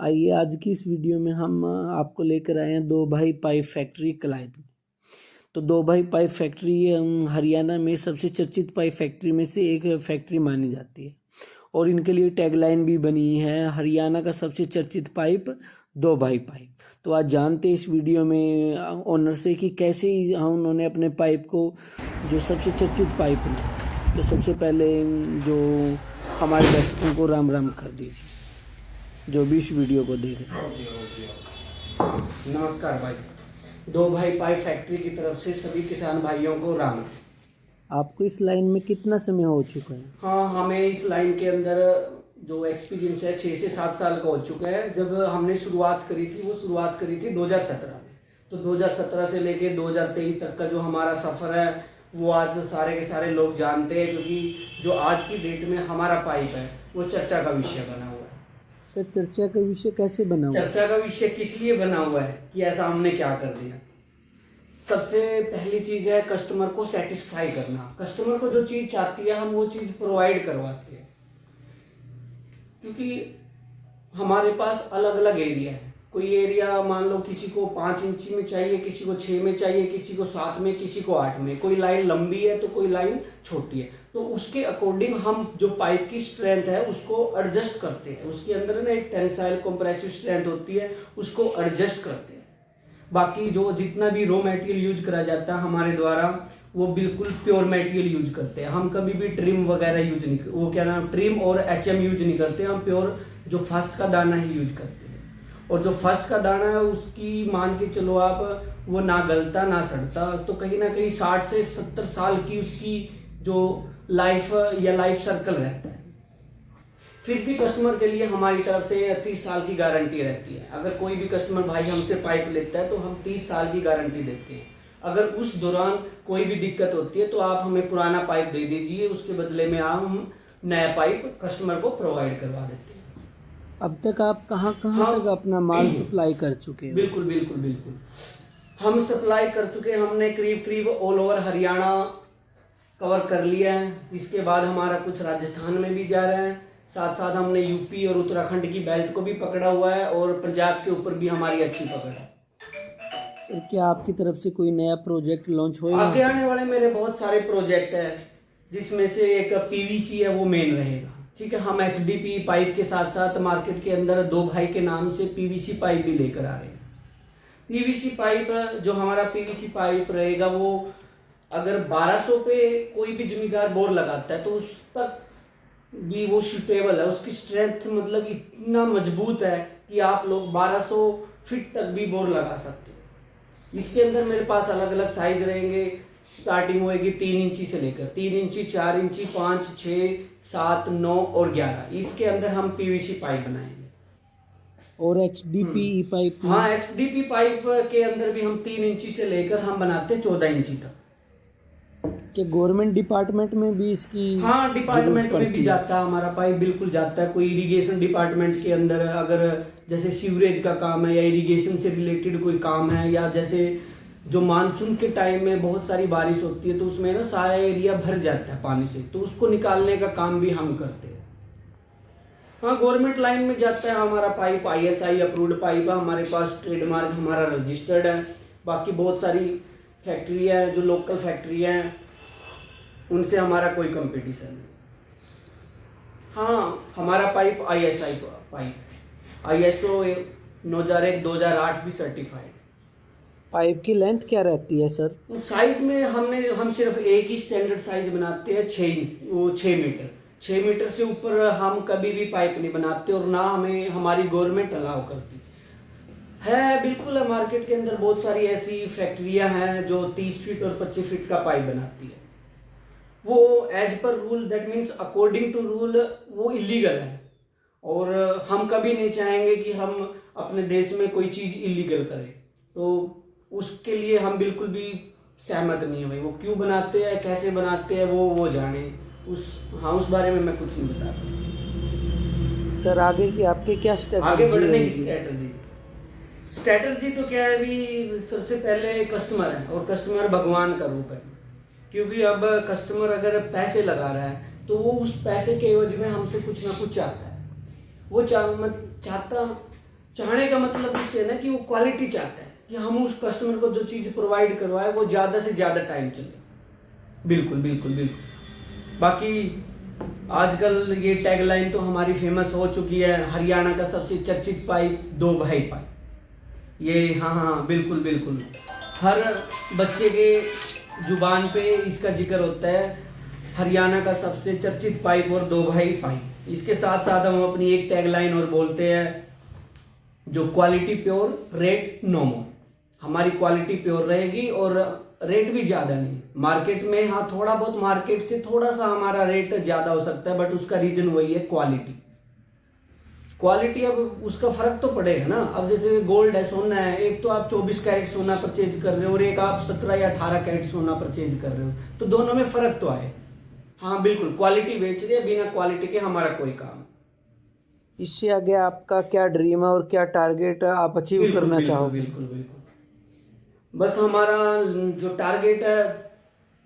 आइए आज की इस वीडियो में हम आपको लेकर आए हैं दो भाई पाइप फैक्ट्री कलायत में। तो दो भाई पाइप फैक्ट्री हरियाणा में सबसे चर्चित पाइप फैक्ट्री में से एक फैक्ट्री मानी जाती है और इनके लिए टैगलाइन भी बनी है, हरियाणा का सबसे चर्चित पाइप दो भाई पाइप। तो आज जानते हैं इस वीडियो में ओनर से कि कैसे उन्होंने अपने पाइप को जो सबसे चर्चित पाइप बनाया। तो सबसे पहले जो हमारे दर्शकों को राम राम कर दीजिए जो भी इस वीडियो को देख रहे हैं। नमस्कार भाई साहब, दो भाई पाइप फैक्ट्री की तरफ से सभी किसान भाइयों को राम राम। आपको इस लाइन में कितना समय हो चुका है? हाँ, हमें इस लाइन के अंदर जो एक्सपीरियंस है 6 से 7 साल का हो चुका है। जब हमने शुरुआत करी थी 2017 में। तो 2017 से लेके 2023 तक का जो हमारा सफ़र है वो आज सारे के सारे लोग जानते हैं, क्योंकि जो आज की डेट में हमारा पाइप है वो चर्चा का विषय बना हुआ है। सर, चर्चा का विषय कैसे बना हुआ? चर्चा का विषय किस लिए बना हुआ है कि ऐसा हमने क्या कर दिया। सबसे पहली चीज है कस्टमर को सेटिस्फाई करना। कस्टमर को जो चीज चाहती है हम वो चीज प्रोवाइड करवाते हैं, क्योंकि हमारे पास अलग अलग एरिया है। कोई एरिया मान लो किसी को 5 इंची में चाहिए, किसी को 6 में चाहिए, किसी को 7 में, किसी को 8 में। कोई लाइन लंबी है तो कोई लाइन छोटी है। तो उसके अकॉर्डिंग हम जो पाइप की स्ट्रेंथ है उसको एडजस्ट करते हैं। उसके अंदर ना एक टेंसाइल कंप्रेसिव स्ट्रेंथ होती है, उसको एडजस्ट करते हैं। बाकी जो जितना भी रॉ मटेरियल यूज करा जाता है हमारे द्वारा वो बिल्कुल प्योर मटेरियल यूज करते हैं। हम कभी भी ट्रिम वगैरह यूज नहीं, वो क्या नाम, ट्रिम और एचएम यूज नहीं करते। हम प्योर जो फर्स्ट का दाना ही यूज करते हैं। और जो फर्स्ट का दाना है उसकी मान के चलो आप, वो ना गलता ना सड़ता। तो कहीं ना कहीं 60 से 70 साल की उसकी जो लाइफ या लाइफ सर्कल रहता है। फिर भी कस्टमर के लिए हमारी तरफ से 30 साल की गारंटी रहती है। अगर कोई भी कस्टमर भाई हमसे पाइप लेता है तो हम 30 साल की गारंटी देते हैं। अगर उस दौरान कोई भी दिक्कत होती है तो आप हमें पुराना पाइप दे दीजिए, उसके बदले में हम नया पाइप कस्टमर को प्रोवाइड करवा देते हैं। अब तक आप कहाँ तक अपना माल सप्लाई कर चुके हैं? बिल्कुल बिल्कुल बिल्कुल, हम सप्लाई कर चुके हैं। हमने करीब करीब ऑल ओवर हरियाणा कवर कर लिया है। इसके बाद हमारा कुछ राजस्थान में भी जा रहा है। साथ साथ हमने यूपी और उत्तराखंड की बेल्ट को भी पकड़ा हुआ है और पंजाब के ऊपर भी हमारी अच्छी पकड़ है। सर, क्या आपकी तरफ से कोई नया प्रोजेक्ट लॉन्च होगा? आगे आने वाले मेरे बहुत सारे प्रोजेक्ट है, जिसमें से एक पीवीसी है, वो मेन रहेगा। ठीक है, हम एचडीपी पाइप के साथ साथ मार्केट के अंदर दो भाई के नाम से पीवीसी पाइप भी लेकर आ रहे हैं। पीवीसी पाइप, जो हमारा पीवीसी पाइप रहेगा वो अगर 1200 पे कोई भी जमींदार बोर लगाता है तो उस तक भी वो सूटेबल है। उसकी स्ट्रेंथ मतलब इतना मजबूत है कि आप लोग 1200 फीट तक भी बोर लगा सकते हो। इसके अंदर मेरे पास अलग अलग साइज रहेंगे। स्टार्टिंग होएगी 3 इंची से लेकर 3 इंची, 4 इंची, 5, 6, 7, 9 और 11। इसके अंदर हम पीवीसी पाइप बनाएंगे। और एचडीपी पाइप? हाँ, एचडीपी पाइप के अंदर भी हम 3 इंची से लेकर हम बनाते हैं 14 इंची तक। कि गवर्नमेंट डिपार्टमेंट में भी इसकी? हाँ, डिपार्टमेंट में भी जाता है हमारा पाइप, बिल्कुल जाता है। कोई इरिगेशन डिपार्टमेंट के अंदर अगर जैसे सीवरेज का काम है या इरिगेशन से रिलेटेड कोई काम है, या जैसे जो मानसून के टाइम में बहुत सारी बारिश होती है तो उसमें ना सारा एरिया भर जाता है पानी से, तो उसको निकालने का काम भी हम करते हैं। हाँ, गवर्नमेंट लाइन में जाता है हमारा पाइप। आईएसआई अप्रूव्ड पाइप है हमारे पास, ट्रेडमार्क हमारा रजिस्टर्ड है। बाकी बहुत सारी फैक्ट्री है, जो लोकल फैक्ट्री है, उनसे हमारा कोई कंपटीशन नहीं। हाँ, हमारा पाइप आईएसआई पाइप, आईएसओ 9001-2008 भी सर्टिफाइड। पाइप की लेंथ क्या रहती है सर? साइज में हम सिर्फ एक ही स्टैंडर्ड साइज बनाते हैं, 6 मीटर। 6 मीटर से ऊपर हम कभी भी पाइप नहीं बनाते और ना हमें हमारी गवर्नमेंट अलाउ करती है। बिल्कुल है, मार्केट के अंदर बहुत सारी ऐसी फैक्ट्रियां हैं जो 30 फीट और 25 फीट का पाइप बनाती है। वो as per rule, that means according to rule, वो इलीगल है। और हम कभी नहीं चाहेंगे कि हम अपने देश में कोई चीज इलीगल करें। तो उसके लिए हम बिल्कुल भी सहमत नहीं है। भाई वो क्यों बनाते हैं, कैसे बनाते हैं, वो जाने। उस बारे में मैं कुछ नहीं बता सकता। सर, आगे की आपके क्या स्टेप? आगे बढ़ने की स्ट्रेटजी तो क्या है, अभी सबसे पहले कस्टमर है और कस्टमर भगवान का रूप है। क्योंकि अब कस्टमर अगर पैसे लगा रहा है तो वो उस पैसे के एवज में हमसे कुछ ना कुछ चाहता है। वो चाहता चाहने का मतलब इससे है ना कि वो क्वालिटी चाहता है कि हम उस कस्टमर को जो चीज़ प्रोवाइड करवाए वो ज़्यादा से ज़्यादा टाइम चले। बिल्कुल बिल्कुल बिल्कुल। बाकी आजकल ये टैगलाइन तो हमारी फेमस हो चुकी है, हरियाणा का सबसे चर्चित पाइप दो भाई पाइप। ये हाँ हाँ बिल्कुल बिल्कुल, हर बच्चे के जुबान पे इसका जिक्र होता है, हरियाणा का सबसे चर्चित पाइप और दो भाई पाइप। इसके साथ साथ हम अपनी एक टैगलाइन और बोलते हैं, जो क्वालिटी प्योर रेट नो मोर। हमारी क्वालिटी प्योर रहेगी और रेट भी ज़्यादा नहीं। मार्केट में हाँ थोड़ा बहुत मार्केट से थोड़ा सा हमारा रेट ज़्यादा हो सकता है, बट उसका रीजन वही है क्वालिटी। क्वालिटी अब उसका फर्क तो पड़ेगा ना। अब जैसे गोल्ड है, सोना है, एक तो आप 24 कैरेट सोना परचेज कर रहे हो और एक आप 17 या 18 कैरेट सोना परचेज कर रहे हो, तो दोनों में फर्क तो आए। हाँ बिल्कुल, क्वालिटी बेच रहे हैं, बिना क्वालिटी के हमारा कोई काम। इससे आगे आपका क्या ड्रीम है और क्या टारगेट आप अचीव करना चाहोगे? बिल्कुल बिल्कुल, बस हमारा जो टारगेट है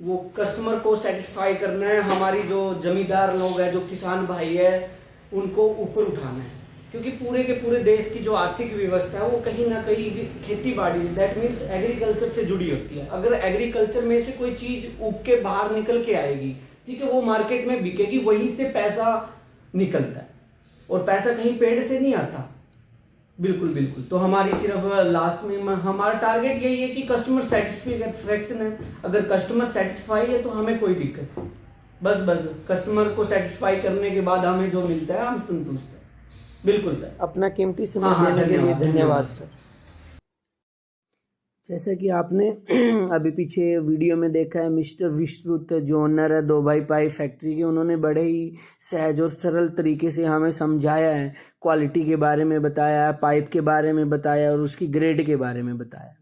वो कस्टमर को सेटिस्फाई करना है। हमारी जो जमींदार लोग हैं, जो किसान भाई है, उनको ऊपर उठाना है, क्योंकि पूरे के पूरे देश की जो आर्थिक व्यवस्था है वो कहीं ना कहीं खेती बाड़ी, दैट मीन्स एग्रीकल्चर से जुड़ी होती है। अगर एग्रीकल्चर में से कोई चीज उग के बाहर निकल के आएगी, ठीक है, वो मार्केट में बिकेगी, वहीं से पैसा निकलता है, और पैसा कहीं पेड़ से नहीं आता। बिल्कुल बिल्कुल। तो हमारी सिर्फ लास्ट में हमारा टारगेट यही है कि कस्टमर सेटिस्फेक्शन है। अगर कस्टमर सेटिस्फाई है तो हमें कोई दिक्कत नहीं। बस कस्टमर को सेटिस्फाई करने के बाद हमें जो मिलता है हम संतुष्ट हैं। बिल्कुल सर। अपना कीमती समय हाँ, देने के लिए धन्यवाद, धन्यवाद सर। जैसा कि आपने अभी पीछे वीडियो में देखा है, मिस्टर विश्रुत जो ओनर है दो भाई पाइप फैक्ट्री के, उन्होंने बड़े ही सहज और सरल तरीके से हमें समझाया है, क्वालिटी के बारे में बताया, पाइप के बारे में बताया और उसकी ग्रेड के बारे में बताया।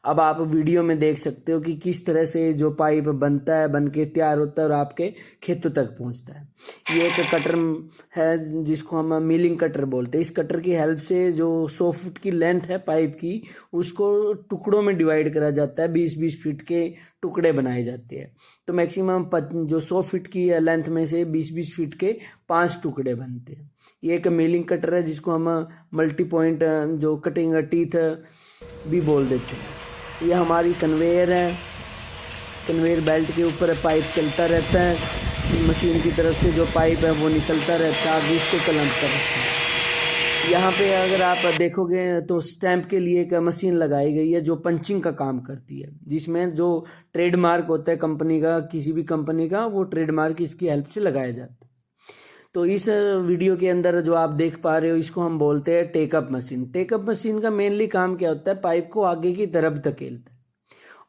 अब आप वीडियो में देख सकते हो कि किस तरह से जो पाइप बनता है, बन के तैयार होता है और आपके खेतों तक पहुंचता है। ये एक कटर है जिसको हम मिलिंग कटर बोलते हैं। इस कटर की हेल्प से जो 100 फुट की लेंथ है पाइप की, उसको टुकड़ों में डिवाइड करा जाता है, 20-20 फीट के टुकड़े बनाए जाते हैं। तो मैक्सिमम जो 100 फीट की लेंथ में से 20-20 फीट के 5 टुकड़े बनते हैं। ये एक मिलिंग कटर है जिसको हम मल्टी पॉइंट जो कटिंग टीथ भी बोल देते हैं। ये हमारी कन्वेयर है, कन्वेयर बेल्ट के ऊपर पाइप चलता रहता है, मशीन की तरफ से जो पाइप है वो निकलता रहता है, आगे इसको कलमता रहता है। यहाँ पे अगर आप देखोगे तो स्टैंप के लिए एक मशीन लगाई गई है जो पंचिंग का काम करती है, जिसमें जो ट्रेडमार्क होता है कंपनी का, किसी भी कंपनी का, वो ट्रेडमार्क इसकी हेल्प से लगाया जाता है। तो इस वीडियो के अंदर जो आप देख पा रहे हो, इसको हम बोलते हैं टेकअप मशीन। टेकअप मशीन का मेनली काम क्या होता है, पाइप को आगे की तरफ धकेलता है,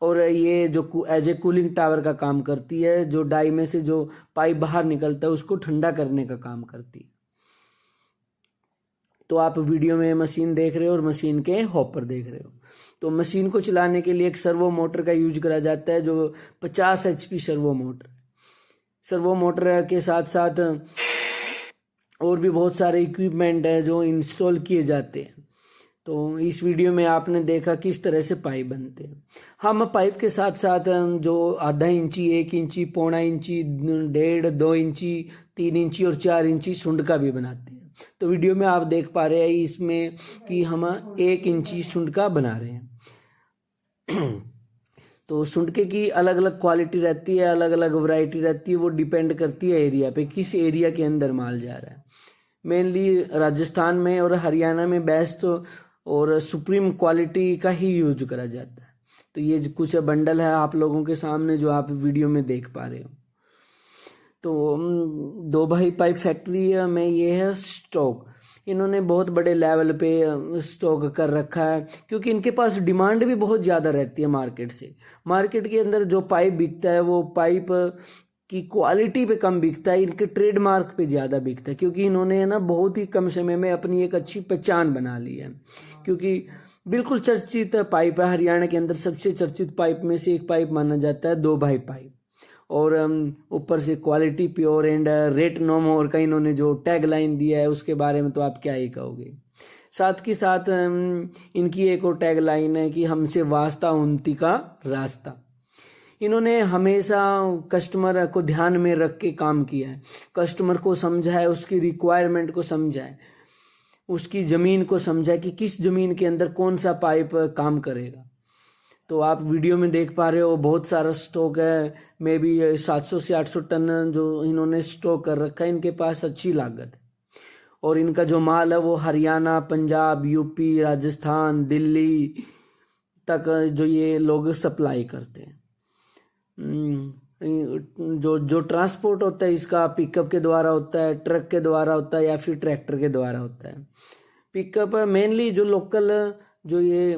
और ये जो एज ए कूलिंग टावर का काम करती है, जो डाई में से जो पाइप बाहर निकलता है उसको ठंडा करने का काम करती है। तो आप वीडियो में मशीन देख रहे हो और मशीन के हॉपर देख रहे हो। तो मशीन को चलाने के लिए एक सर्वो मोटर का यूज करा जाता है, जो 50 HP servo motor. Servo motor के साथ साथ और भी बहुत सारे इक्विपमेंट है जो इंस्टॉल किए जाते हैं। तो इस वीडियो में आपने देखा किस तरह से पाइप बनते हैं। हम पाइप के साथ साथ जो आधा इंची, 1 इंची, पौना इंची, 1.5, 2 इंची, 3 इंची और 4 इंची सुंड का भी बनाते हैं। तो वीडियो में आप देख पा रहे हैं इसमें कि हम 1 इंची सुंड का बना रहे हैं। तो सुंडके की अलग अलग क्वालिटी रहती है, अलग अलग वैरायटी रहती है, वो डिपेंड करती है एरिया पे, किस एरिया के अंदर माल जा रहा है। मेनली राजस्थान में और हरियाणा में बेस्ट और सुप्रीम क्वालिटी का ही यूज करा जाता है। तो ये कुछ बंडल है आप लोगों के सामने जो आप वीडियो में देख पा रहे हो। तो दो भाई पाइप फैक्ट्री में ये है स्टॉक। इन्होंने बहुत बड़े लेवल पे स्टॉक कर रखा है, क्योंकि इनके पास डिमांड भी बहुत ज़्यादा रहती है मार्केट से। मार्केट के अंदर जो पाइप बिकता है वो पाइप की क्वालिटी पे कम बिकता है, इनके ट्रेडमार्क पे ज़्यादा बिकता है, क्योंकि इन्होंने ना बहुत ही कम समय में अपनी एक अच्छी पहचान बना ली है। क्योंकि बिल्कुल चर्चित पाइप है, हरियाणा के अंदर सबसे चर्चित पाइप में से एक पाइप माना जाता है दो भाई पाइप। और ऊपर से quality pure and rate no more का इन्होंने जो टैग लाइन दिया है उसके बारे में तो आप क्या ही कहोगे। साथ के साथ इनकी एक और टैग लाइन है कि हमसे वास्ता उन्नति का रास्ता। इन्होंने हमेशा कस्टमर को ध्यान में रख के काम किया है, कस्टमर को समझा है, उसकी रिक्वायरमेंट को समझा है। उसकी ज़मीन को समझा कि किस ज़मीन के अंदर कौन सा पाइप काम करेगा। तो आप वीडियो में देख पा रहे हो बहुत सारा स्टॉक है, मे बी 700 से 800 टन जो इन्होंने स्टॉक कर रखा है। इनके पास अच्छी लागत है और इनका जो माल है वो हरियाणा, पंजाब, यूपी, राजस्थान, दिल्ली तक जो ये लोग सप्लाई करते हैं। जो ट्रांसपोर्ट होता है इसका पिकअप के द्वारा होता है, ट्रक के द्वारा होता है या फिर ट्रैक्टर के द्वारा होता है। पिकअप मेनली जो लोकल जो ये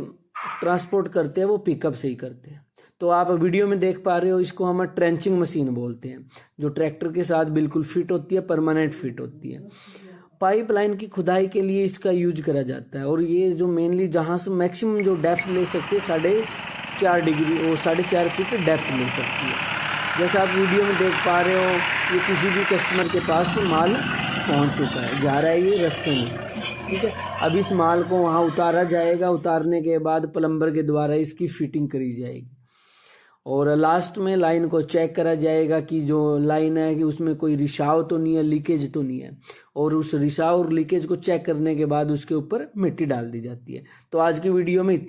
ट्रांसपोर्ट करते हैं वो पिकअप से ही करते हैं। तो आप वीडियो में देख पा रहे हो, इसको हम ट्रेंचिंग मशीन बोलते हैं, जो ट्रैक्टर के साथ बिल्कुल फिट होती है, परमानेंट फिट होती है। पाइपलाइन की खुदाई के लिए इसका यूज करा जाता है और ये जो मेनली जहाँ से मैक्सिमम जो डेप्थ ले सकते हैं 4.5 डिग्री और 4.5 फीट डेप्थ ले सकती है। जैसा आप वीडियो में देख पा रहे हो, ये किसी भी कस्टमर के पास माल पहुंच चुका है, जा रहा है ये रास्ते में, ठीक है। अब इस माल को वहाँ उतारा जाएगा, उतारने के बाद प्लम्बर के द्वारा इसकी फिटिंग करी जाएगी और लास्ट में लाइन को चेक करा जाएगा कि जो लाइन है कि उसमें कोई रिसाव तो नहीं है, लीकेज तो नहीं है, और उस रिसाव और लीकेज को चेक करने के बाद उसके ऊपर मिट्टी डाल दी जाती है। तो आज की वीडियो में इतना।